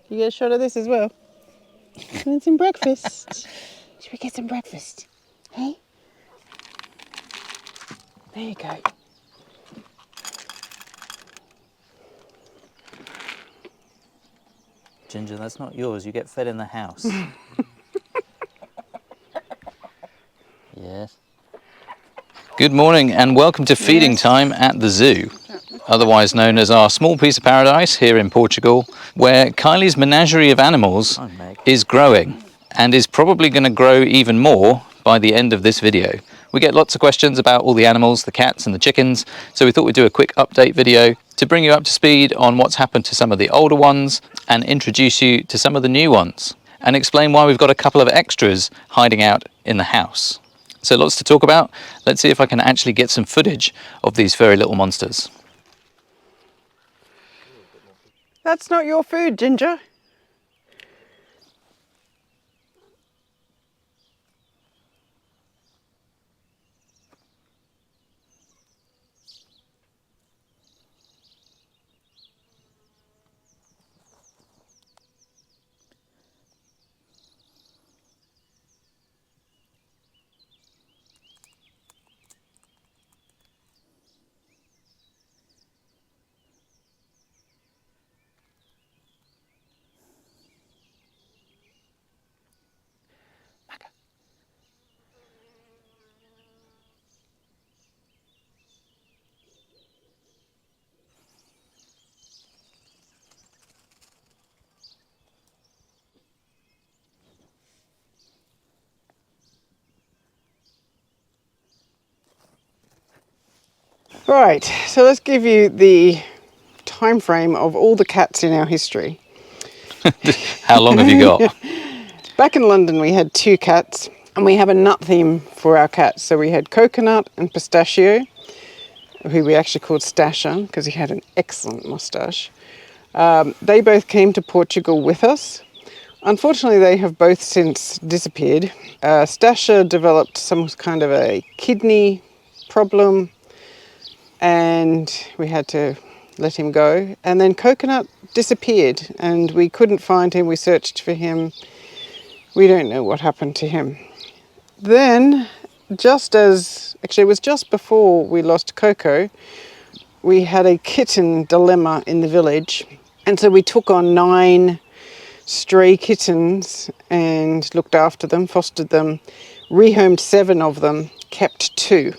You get a shot of this as well? And some breakfast. Should we get some breakfast? Hey? There you go. Ginger, that's not yours. You get fed in the house. Yes. Good morning and welcome to feeding time at the zoo, otherwise known as our small piece of paradise here in Portugal, where Kylie's menagerie of animals is growing and is probably going to grow even more by the end of this video. We get lots of questions about all the animals, the cats and the chickens, so we thought we'd do a quick update video to bring you up to speed on what's happened to some of the older ones and introduce you to some of the new ones and explain why we've got a couple of extras hiding out in the house. So lots to talk about. Let's see if I can actually get some footage of these furry little monsters. That's not your food, Ginger. Right, so let's give you the time frame of all the cats in our history. How long have you got? Back in London we had 2 cats and we have a nut theme for our cats. So we had Coconut and Pistachio, who we actually called Stasher because he had an excellent moustache. They both came to Portugal with us. Unfortunately, they have both since disappeared. Stasher developed some kind of a kidney problem and we had to let him go. And then Coconut disappeared and we couldn't find him. We searched for him. We don't know what happened to him. Then, it was just before we lost Coco, we had a kitten dilemma in the village. And so we took on 9 stray kittens and looked after them, fostered them, rehomed 7 of them, kept 2.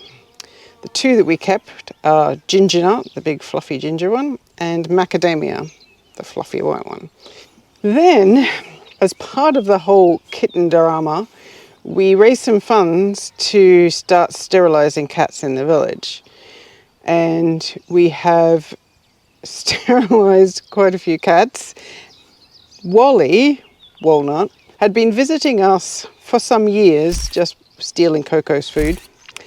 The 2 that we kept are Ginger Nut, the big fluffy ginger one, and Macadamia, the fluffy white one. Then, as part of the whole kitten drama, we raised some funds to start sterilising cats in the village. And we have sterilised quite a few cats. Wally, Walnut, had been visiting us for some years, just stealing Coco's food.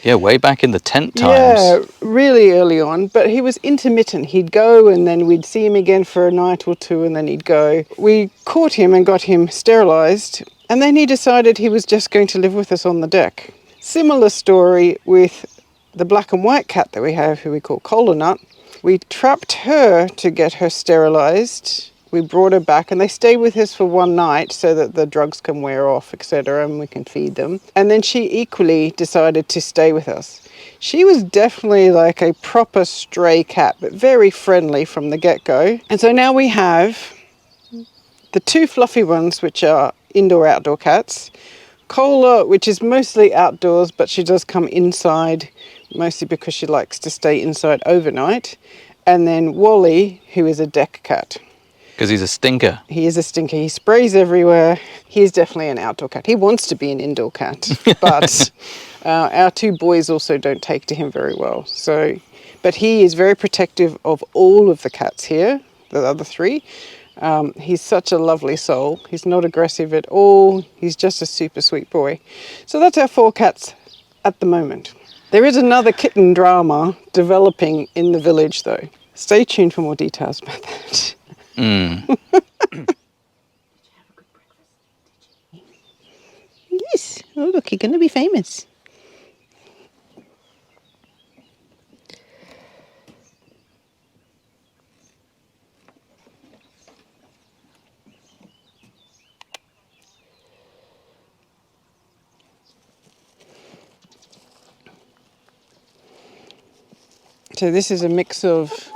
Yeah, way back in the tent times. Yeah, really early on, but he was intermittent. He'd go and then we'd see him again for a night or 2 and then he'd go. We caught him and got him sterilised and then he decided he was just going to live with us on the deck. Similar story with the black and white cat that we have, who we call Cola Nut. We trapped her to get her sterilised. We brought her back and they stay with us for one night so that the drugs can wear off, etc., and we can feed them. And then she equally decided to stay with us. She was definitely like a proper stray cat, but very friendly from the get-go. And so now we have the 2 fluffy ones, which are indoor-outdoor cats. Cola, which is mostly outdoors, but she does come inside, mostly because she likes to stay inside overnight. And then Wally, who is a deck cat. Because he's a stinker. He is a stinker. He sprays everywhere. He's definitely an outdoor cat. He wants to be an indoor cat, but our 2 boys also don't take to him very well. But he is very protective of all of the cats here, the other 3. He's such a lovely soul. He's not aggressive at all. He's just a super sweet boy. So that's our 4 cats at the moment. There is another kitten drama developing in the village though. Stay tuned for more details about that. Yes. Oh, look, you're going to be famous. So this is a mix of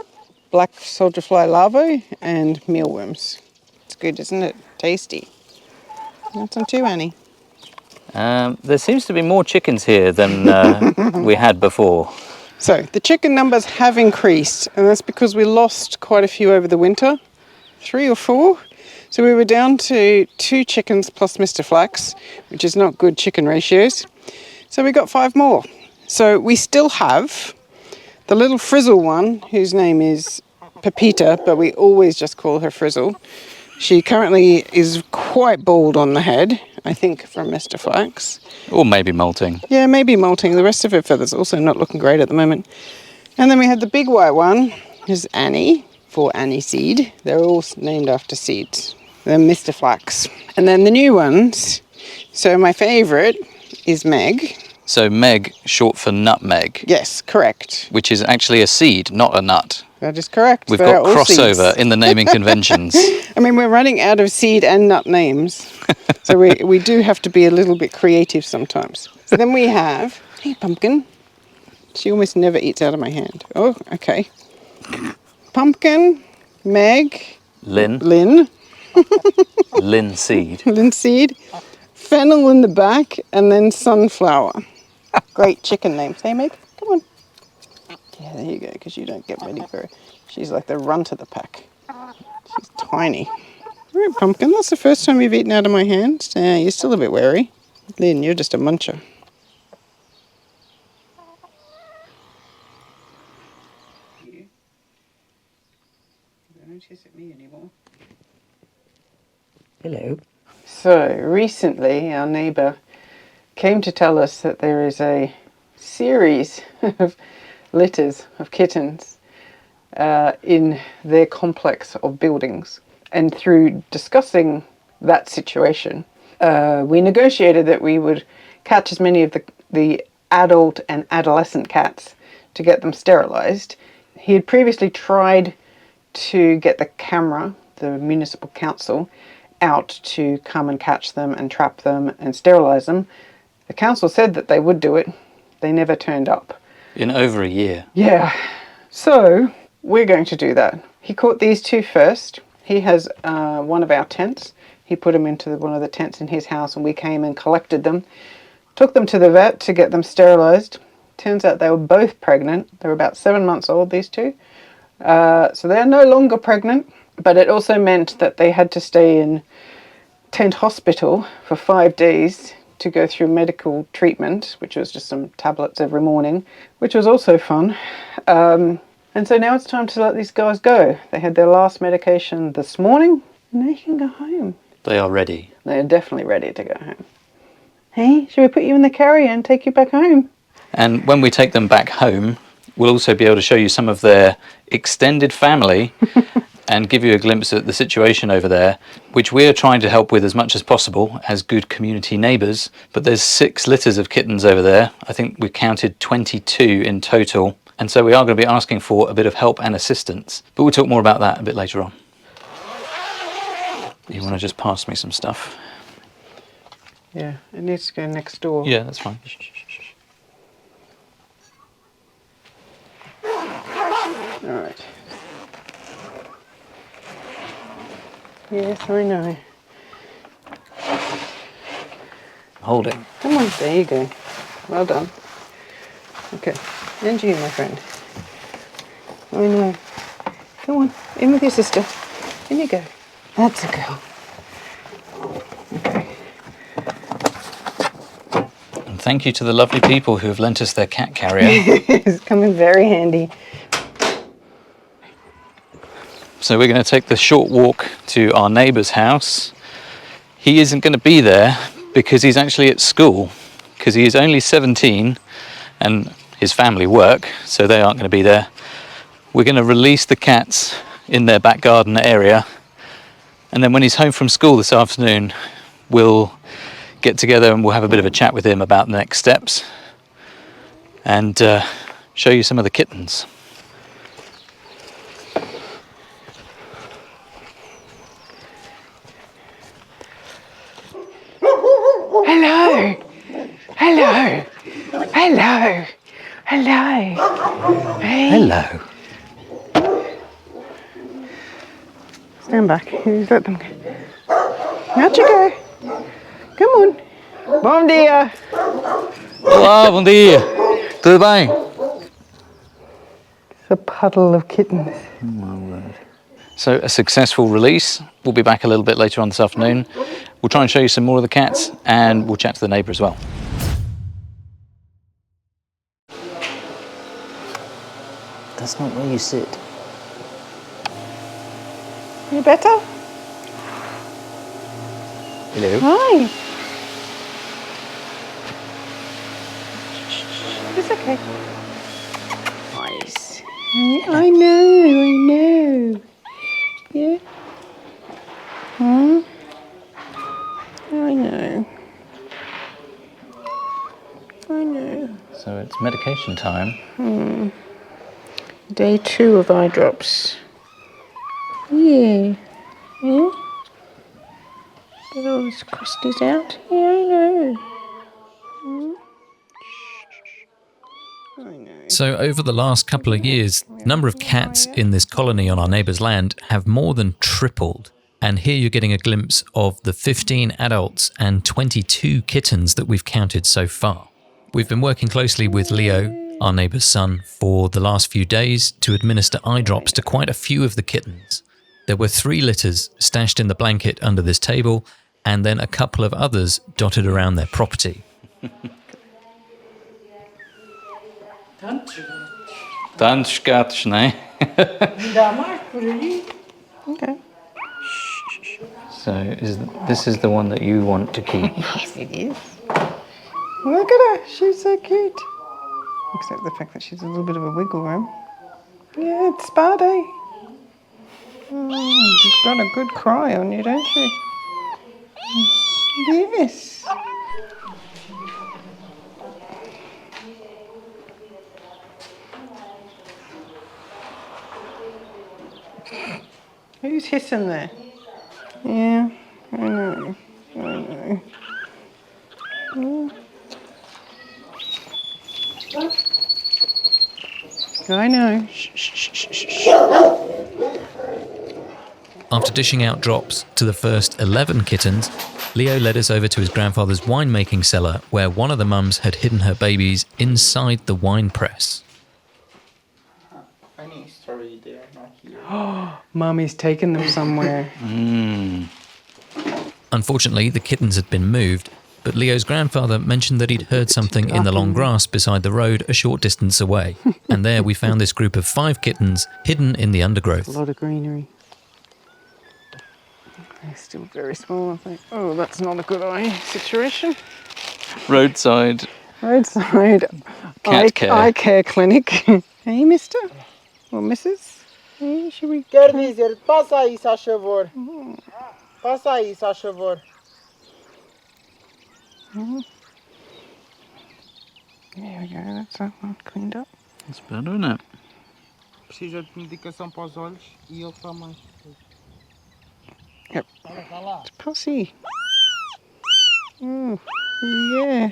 black soldier fly larvae and mealworms. It's good, isn't it? Tasty. Want some too, Annie? There seems to be more chickens here than we had before. So the chicken numbers have increased, and that's because we lost quite a few over the winter, 3 or 4. So we were down to 2 chickens plus Mr. Flax, which is not good chicken ratios. So we got 5 more. So we still have the little frizzle one, whose name is Pepita, but we always just call her Frizzle. She currently is quite bald on the head, I think from Mr. Flax. Or maybe molting. Yeah, maybe molting. The rest of her feathers also not looking great at the moment. And then we had the big white one, who's Annie, for Annie Seed. They're all named after seeds. Then Mr. Flax. And then the new ones, so my favourite is Meg. So Meg, short for nutmeg. Yes, correct. Which is actually a seed, not a nut. That is correct. We've They are got all crossover seeds. in the naming conventions. I mean, we're running out of seed and nut names. So we do have to be a little bit creative sometimes. So then we have, hey, Pumpkin. She almost never eats out of my hand. Oh, okay. Pumpkin, Meg, Lynn. Lynn, Linseed. Linseed, Fennel in the back, and then Sunflower. Great chicken names. Hey, Meg, come on. Yeah, there you go, because you don't get ready for her. She's like the runt of the pack. She's tiny. All right, Pumpkin, that's the first time you've eaten out of my hand. Yeah, you're still a bit wary. Lynn, you're just a muncher. You don't hiss at me anymore. Hello. So, recently our neighbour came to tell us that there is a series of litters of kittens in their complex of buildings. And through discussing that situation, we negotiated that we would catch as many of the adult and adolescent cats to get them sterilised. He had previously tried to get the camera, the municipal council, out to come and catch them and trap them and sterilise them. The council said that they would do it. They never turned up. In over a year. Yeah. So we're going to do that. He caught these 2 first. He has one of our tents. He put them into one of the tents in his house, and we came and collected them. Took them to the vet to get them sterilised. Turns out they were both pregnant. They were about 7 months old, these 2. So they're no longer pregnant, but it also meant that they had to stay in tent hospital for 5 days to go through medical treatment, which was just some tablets every morning, which was also fun. And so now it's time to let these guys go. They had their last medication this morning, and they can go home. They are ready. They are definitely ready to go home. Hey, should we put you in the carrier and take you back home? And when we take them back home, we'll also be able to show you some of their extended family and give you a glimpse at the situation over there, which we're trying to help with as much as possible as good community neighbours. But there's 6 litters of kittens over there. I think we counted 22 in total. And so we are going to be asking for a bit of help and assistance. But we'll talk more about that a bit later on. You want to just pass me some stuff? Yeah, it needs to go next door. Yeah, that's fine. All right. Yes, I know. Hold it. Come on, there you go. Well done. Okay, and you, my friend. I know. Come on, in with your sister. In you go. That's a girl. Okay. And thank you to the lovely people who have lent us their cat carrier. It's coming very handy. So we're going to take the short walk to our neighbour's house. He isn't going to be there because he's actually at school, because he is only 17 and his family work, so they aren't going to be there. We're going to release the cats in their back garden area, and then when he's home from school this afternoon, we'll get together and we'll have a bit of a chat with him about the next steps and show you some of the kittens. Hello. Hello. Hello. Hello. Hey. Hello. Stand back. You let them go. Out you go. Come on. Bom dia. Olá, bom dia. Tudo bem? It's a puddle of kittens. Oh my word. So a successful release. We'll be back a little bit later on this afternoon. We'll try and show you some more of the cats and we'll chat to the neighbour as well. That's not where you sit. You better? Hello. Hi. It's okay. Nice. I know. Yeah. Hmm. I know. So it's medication time. Day 2 of eye drops. Yeah. Yeah. Get all those crusties out. Yeah, I know. I know. So over the last couple of years, the number of cats in this colony on our neighbour's land have more than tripled. And here you're getting a glimpse of the 15 adults and 22 kittens that we've counted so far. We've been working closely with Leo, our neighbour's son, for the last few days to administer eye drops to quite a few of the kittens. There were 3 litters stashed in the blanket under this table, and then a couple of others dotted around their property. Tantos gatos, né? Okay. So this is the one that you want to keep. Yes, it is. Look at her. She's so cute. Except the fact that she's a little bit of a wiggle worm. Yeah, it's spa day. You've got a good cry on you, don't you? Yes. Who's hissing there? Yeah, I know. I know. Shh, shh, shh, shh, shh. After dishing out drops to the first 11 kittens, Leo led us over to his grandfather's winemaking cellar, where one of the mums had hidden her babies inside the wine press. Funny story, they are not here. Mummy's taken them somewhere. Unfortunately, the kittens had been moved, but Leo's grandfather mentioned that he'd heard something in the long grass beside the road a short distance away. And there we found this group of 5 kittens hidden in the A undergrowth. lot of greenery. They're still very small, I think. Oh, that's not a good eye situation. Roadside. Eye care clinic. Hey, mister? Or missus? Hey, should we... Quer dizer, passa aí, se faz favor. Passa aí, se faz favor. There we go, that's that one cleaned up. That's better, isn't it? Precisa de medicação para os olhos e ele também. Yep. Olha lá. It's pussy. Oh, yeah.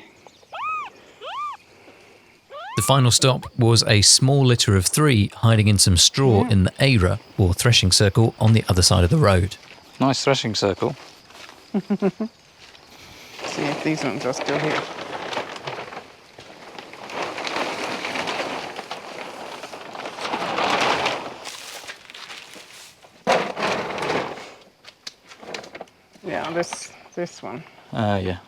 The final stop was a small litter of 3 hiding in some straw in the era, or threshing circle, on the other side of the road. Nice threshing circle. See if these ones are still here. Yeah, this one. Yeah.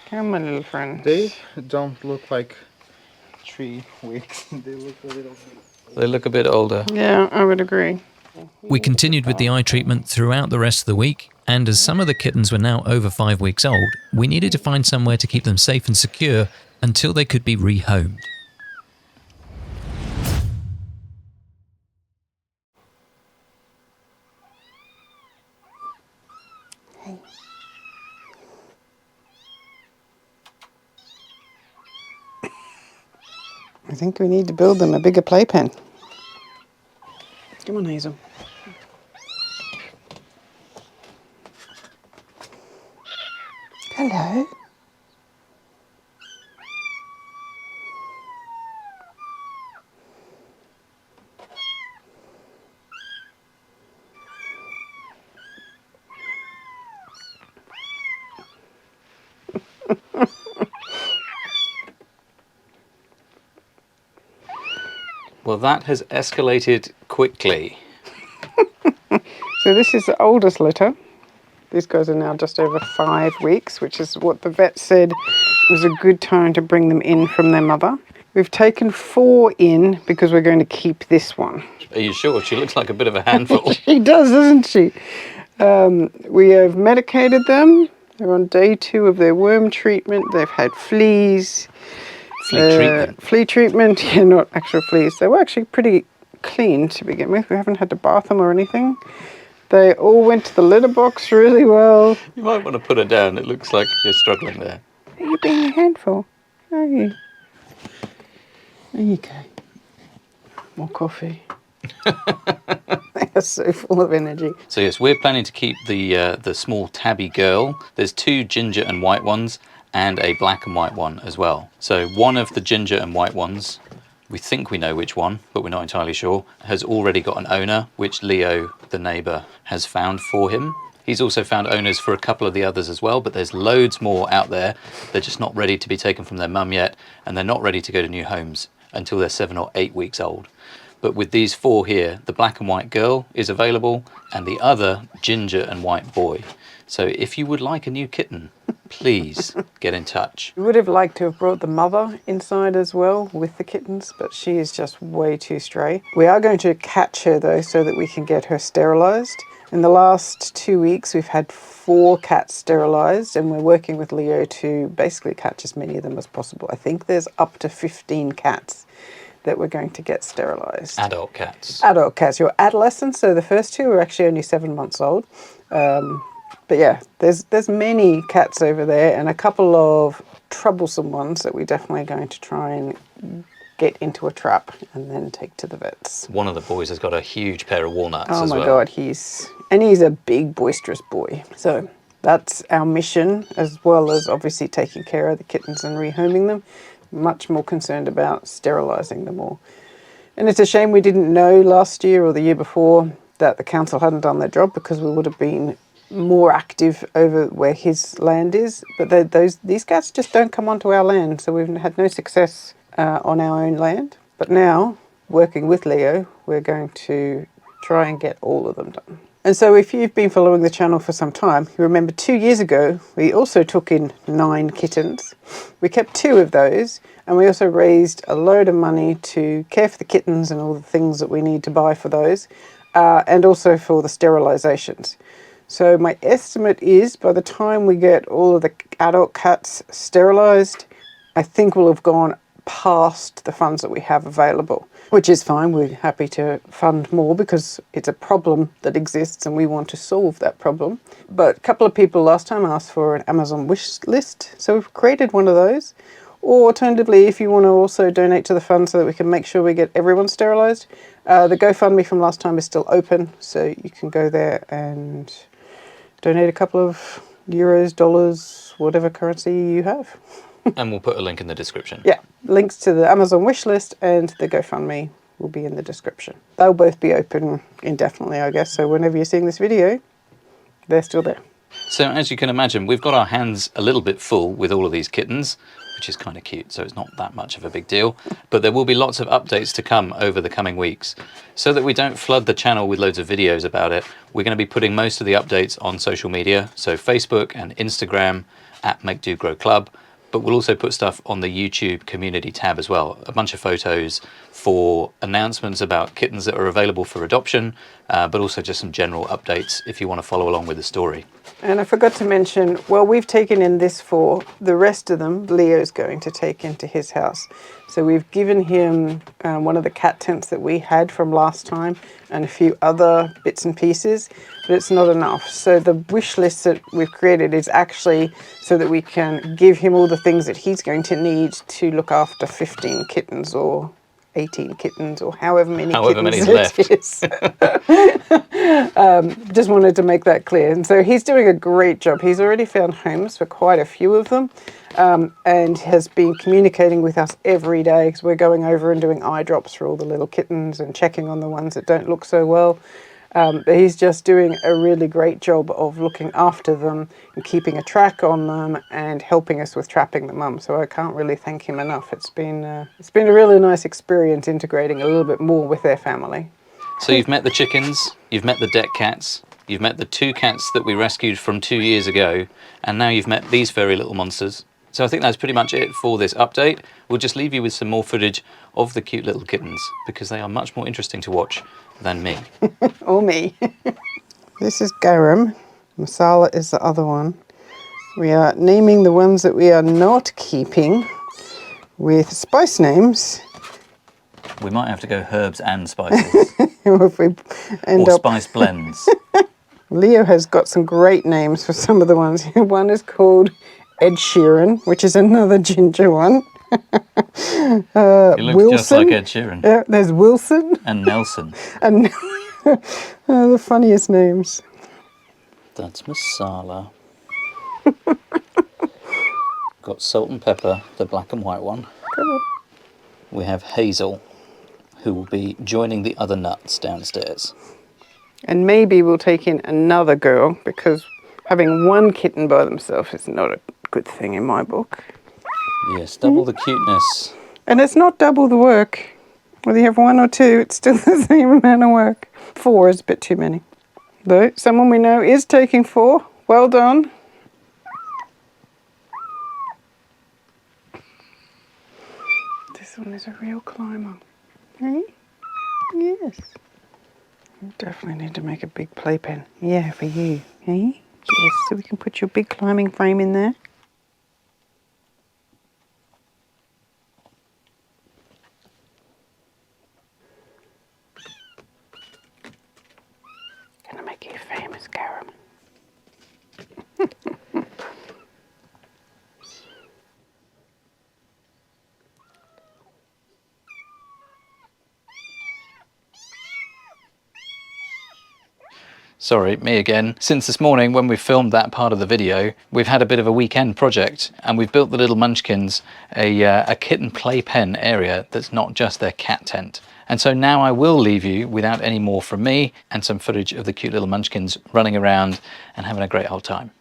Come, my little friend. They don't look like 3 weeks. They look a little bit. They look a bit older. Yeah, I would agree. We continued with the eye treatment throughout the rest of the week, and as some of the kittens were now over 5 weeks old, we needed to find somewhere to keep them safe and secure until they could be rehomed. I think we need to build them a bigger playpen. Come on, Hazel. Hello. Well, that has escalated quickly. So this is the oldest litter. These guys are now just over 5 weeks, which is what the vet said was a good time to bring them in from their mother. We've taken 4 in because we're going to keep this one. Are you sure? She looks like a bit of a handful. She does, doesn't she? We have medicated them. They're on day 2 of their worm treatment. They've had fleas. Flea treatment. Flea treatment, yeah, not actual fleas. They were actually pretty clean to begin with. We haven't had to bath them or anything. They all went to the litter box really well. You might want to put her down. It looks like you're struggling there. Are you being a handful? Are you? There you go. More coffee. They are so full of energy. So yes, we're planning to keep the small tabby girl. There's 2 ginger and white ones and a black and white one as well. So one of the ginger and white ones, we think we know which one, but we're not entirely sure, has already got an owner, which Leo, the neighbour, has found for him. He's also found owners for a couple of the others as well, but there's loads more out there. They're just not ready to be taken from their mum yet, and they're not ready to go to new homes until they're 7 or 8 weeks old. But with these 4 here, the black and white girl is available, and the other ginger and white boy. So if you would like a new kitten, please get in touch. We would have liked to have brought the mother inside as well with the kittens, but she is just way too stray. We are going to catch her though so that we can get her sterilised. In the last 2 weeks we've had 4 cats sterilised, and we're working with Leo to basically catch as many of them as possible. I think there's up to 15 cats that we're going to get sterilised. Adult cats. Adult cats, your adolescents, so the first 2 are actually only 7 months old. But yeah, there's many cats over there, and a couple of troublesome ones that we're definitely going to try and get into a trap and then take to the vets. One of the boys has got a huge pair of walnuts Oh as my well. God, he's a big boisterous boy. So that's our mission, as well as obviously taking care of the kittens and rehoming them. Much more concerned about sterilising them all. And it's a shame we didn't know last year or the year before that the council hadn't done their job, because we would have been more active over where his land is. But these cats just don't come onto our land, so we've had no success on our own land. But now, working with Leo, we're going to try and get all of them done. And so if you've been following the channel for some time, you remember 2 years ago, we also took in 9 kittens. We kept 2 of those, and we also raised a load of money to care for the kittens and all the things that we need to buy for those, and also for the sterilizations. So my estimate is by the time we get all of the adult cats sterilised, I think we'll have gone past the funds that we have available, which is fine. We're happy to fund more because it's a problem that exists and we want to solve that problem. But a couple of people last time asked for an Amazon wish list, so we've created one of those. Or alternatively, if you want to also donate to the fund so that we can make sure we get everyone sterilised, the GoFundMe from last time is still open, so you can go there and donate a couple of euros, dollars, whatever currency you have. And we'll put a link in the description. Yeah, links to the Amazon wish list and the GoFundMe will be in the description. They'll both be open indefinitely, I guess, so whenever you're seeing this video, they're still there. So as you can imagine, we've got our hands a little bit full with all of these kittens, which is kind of cute, so it's not that much of a big deal. But there will be lots of updates to come over the coming weeks. So that we don't flood the channel with loads of videos about it, we're going to be putting most of the updates on social media, so Facebook and Instagram at Make Do Grow Club. But we'll also put stuff on the YouTube community tab as well. A bunch of photos for announcements about kittens that are available for adoption, but also just some general updates if you want to follow along with the story. And I forgot to mention, well, we've taken in this 4. The rest of them, Leo's going to take into his house. So we've given him one of the cat tents that we had from last time and a few other bits and pieces, but it's not enough. So the wish list that we've created is actually so that we can give him all the things that he's going to need to look after 15 kittens or 18 kittens or however many many's kittens left. it is. Just wanted to make that clear. And so he's doing a great job. He's already found homes for quite a few of them, and has been communicating with us every day because we're going over and doing eye drops for all the little kittens and checking on the ones that don't look so well. But he's just doing a really great job of looking after them and keeping a track on them and helping us with trapping the mum. So I can't really thank him enough. It's been a really nice experience integrating a little bit more with their family. So you've met the chickens, you've met the deck cats, you've met the 2 cats that we rescued from 2 years ago, and now you've met these furry little monsters. So I think that's pretty much it for this update. We'll just leave you with some more footage of the cute little kittens because they are much more interesting to watch than me. Or me. This is Garum. Masala is the other one. We are naming the ones that we are not keeping with spice names. We might have to go herbs and spices. If we end Or up... spice blends. Leo has got some great names for some of the ones. One is called Ed Sheeran, which is another ginger one. He looks Wilson. just like Ed Sheeran. Yeah, there's Wilson. And Nelson. And the funniest names. That's Masala. Got Salt and Pepper, the black and white one. Come on. We have Hazel, who will be joining the other nuts downstairs. And maybe we'll take in another girl, because having one kitten by themselves is not a good thing in my book. Yes, double the cuteness. And it's not double the work. Whether you have 1 or 2, it's still the same amount of work. 4 is a bit too many. Though, someone we know is taking 4. Well done. This one is a real climber. Hey? Yes. You definitely need to make a big playpen. Yeah, for you. Hey? Yes, so we can put your big climbing frame in there. Gonna make you famous, Garum. Sorry, me again. Since this morning when we filmed that part of the video, we've had a bit of a weekend project and we've built the little munchkins a kitten playpen area that's not just their cat tent. And so now I will leave you without any more from me and some footage of the cute little munchkins running around and having a great old time.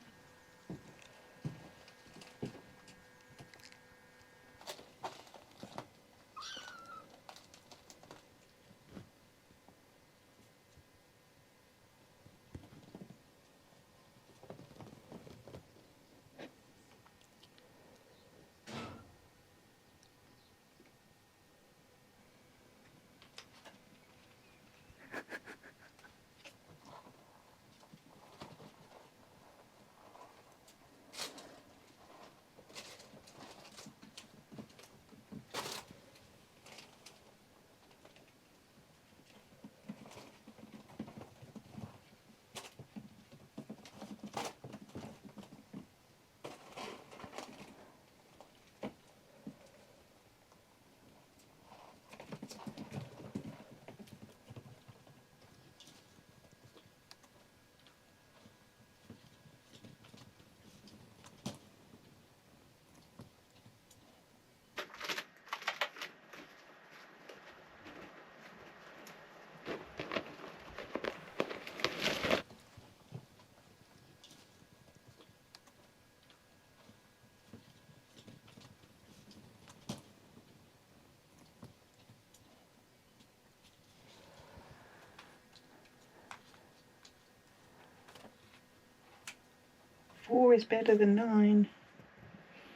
Four is better than 9.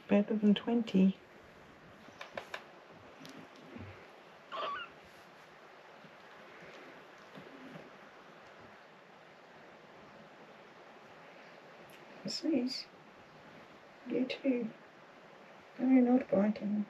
Better than 20. What's this? You too. No, you're not biting.